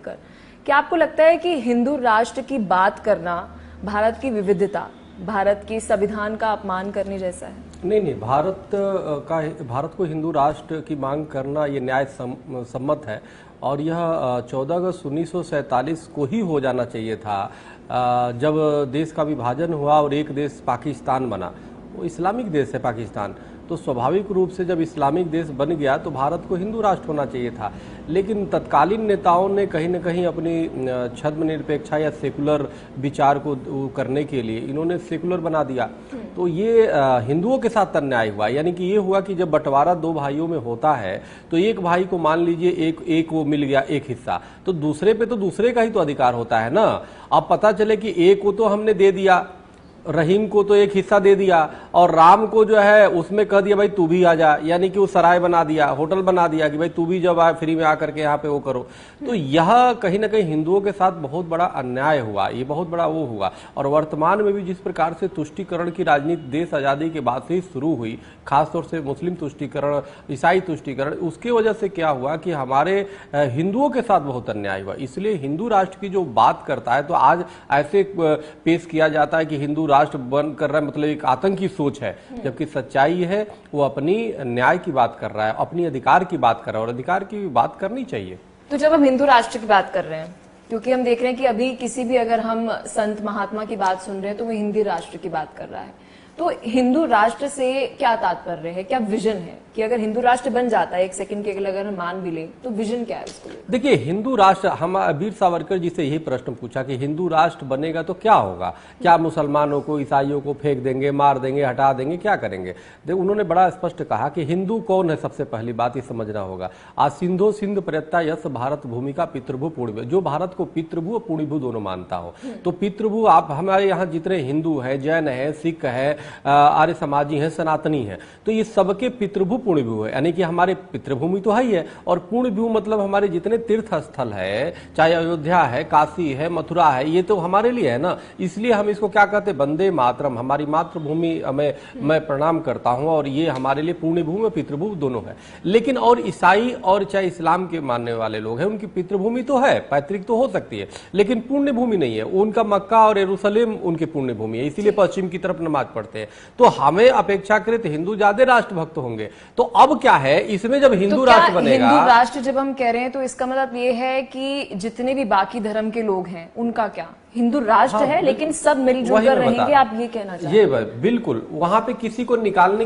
छोड़कर, क्या आपको लगता है कि हिंदू राष्ट्र की बात करना भारत की विविधता, भारत की संविधान का अपमान करने जैसा है? नहीं, भारत को हिंदू राष्ट्र की मांग करना ये न्याय सम्मत है और यह 14 अगस्त 1947 को ही हो जाना चाहिए था, जब देश का विभाजन हुआ और एक देश पाकिस्तान बना। वो इस्लामिक देश है पाकिस्तान, तो स्वाभाविक रूप से जब इस्लामिक देश बन गया तो भारत को हिंदू राष्ट्र होना चाहिए था। लेकिन तत्कालीन नेताओं ने कहीं न कहीं अपनी छद्मनिरपेक्षा या सेकुलर विचार को करने के लिए इन्होंने सेकुलर बना दिया। तो ये हिंदुओं के साथ अन्याय हुआ, यानी कि ये हुआ कि जब बंटवारा दो भाइयों में होता है तो एक भाई को मान लीजिए एक वो मिल गया एक हिस्सा, तो दूसरे पे तो दूसरे का ही तो अधिकार होता है ना। अब पता चले कि एक को तो हमने दे दिया, रहीम को तो एक हिस्सा दे दिया और राम को जो है उसमें कह दिया भाई तू भी आ जा, यानी कि वो सराय बना दिया, होटल बना दिया कि भाई तू भी जब आए फ्री में आकर के यहाँ पे वो करो। तो यह कहीं ना कहीं हिंदुओं के साथ बहुत बड़ा अन्याय हुआ, ये बहुत बड़ा वो हुआ। और वर्तमान में भी जिस प्रकार से तुष्टीकरण की राजनीति देश आज़ादी के बाद से ही शुरू हुई, खासतौर से मुस्लिम तुष्टीकरण, ईसाई तुष्टीकरण, उसकी वजह से क्या हुआ कि हमारे हिंदुओं के साथ बहुत अन्याय हुआ। इसलिए हिंदू राष्ट्र की जो बात करता है तो आज ऐसे पेश किया जाता है कि हिंदू राष्ट्र बन कर रहा है, मतलब एक आतंकी सोच है, जबकि सच्चाई है वो अपनी न्याय की बात कर रहा है, अपनी अधिकार की बात कर रहा है और अधिकार की बात करनी चाहिए। तो जब हम हिंदू राष्ट्र की बात कर रहे हैं, क्योंकि हम देख रहे हैं कि अभी किसी भी अगर हम संत महात्मा की बात सुन रहे हैं तो वो हिंदी राष्ट्र की बात कर रहा है, तो हिंदू राष्ट्र से क्या तात्पर्य है, क्या विजन है कि अगर हिंदू राष्ट्र बन जाता है, एक सेकंड के लिए अगर हम मान भी लें तो विजन क्या है उसको? देखिए, हिंदू राष्ट्र, हम वीर सावरकर जी से यही प्रश्न पूछा कि हिंदू राष्ट्र बनेगा तो क्या होगा, क्या मुसलमानों को, ईसाइयों को फेंक देंगे, मार देंगे, हटा देंगे, क्या करेंगे? देखो, उन्होंने बड़ा स्पष्ट कहा कि हिंदू कौन है, सबसे पहली बात ये समझना होगा। आज सिंधो सिंध प्रयत्ता यस भारत भूमि का पितृभू पूर्णिभू, जो भारत को पितृभू और पूर्णिभू दोनों मानता हो, तो पितृभू आप हमारे यहाँ जितने हिंदू हैं, जैन है, सिख है, आर्य समाजी है, सनातनी है, तो ये सबके पितृभू पूर्णिभू है, यानी कि हमारे पितृभूमि तो है ही है। और पूर्णभू मतलब हमारे जितने तीर्थ स्थल है, चाहे अयोध्या है, काशी है, मथुरा है, ये तो हमारे लिए है ना। इसलिए हम इसको क्या कहते हैं, वंदे मातरम, हमारी मातृभूमि मैं प्रणाम करता हूं और ये हमारे लिए पुण्यभूमि और पितृभूमि दोनों है। लेकिन और ईसाई और चाहे इस्लाम के मानने वाले लोग हैं, उनकी पितृभूमि तो है, पैतृक तो हो सकती है, लेकिन पुण्यभूमि नहीं है। उनका मक्का और यरूशलेम उनकी पुण्यभूमि है, इसीलिए पश्चिम की तरफ नमाज पढ़ते हैं। तो हमें अपेक्षाकृत हिंदू ज्यादा राष्ट्रभक्त होंगे। तो अब क्या है इसमें, जब हिंदू राष्ट्र बनेगा, हिंदू राष्ट्र जब हम कह रहे हैं तो इसका मतलब ये है कि जितने भी बाकी धर्म के लोग हैं उनका क्या, हिंदू राष्ट्र है लेकिन सब मिलजुल कर रहेंगे, आप ये कहना चाहते हैं? ये बिल्कुल, वहां पे किसी को निकालने